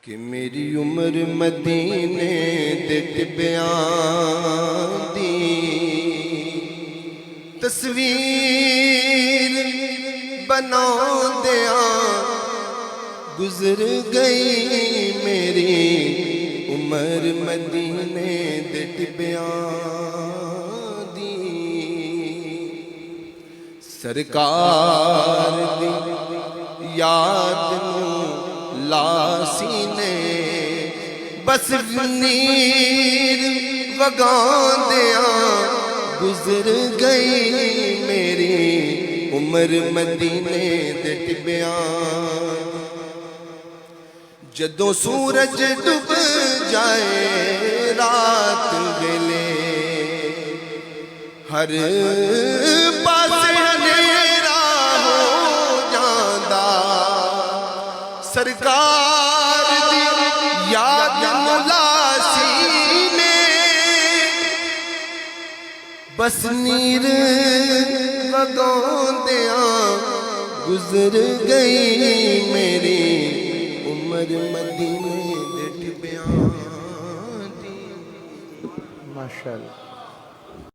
کہ میری عمر مدینے دے ٹبیاں دی تصویر بنا دیاں گزر گئی میری عمر مدینے دے ٹبیاں دی سرکار دی یاد نوں لاسی نے بس نیر وگان دیاں گزر گئی میری عمر مدینے دے ٹبیاں جدوں سورج ڈب جائے رات ویلے ہر پاسے ہنیرا ہو جاندا سرکار دی یاد ملاسی نے بس نیر وگان دیاں گزر گئی میری عمر مدینے دے ٹبیاں دی ماشاءاللہ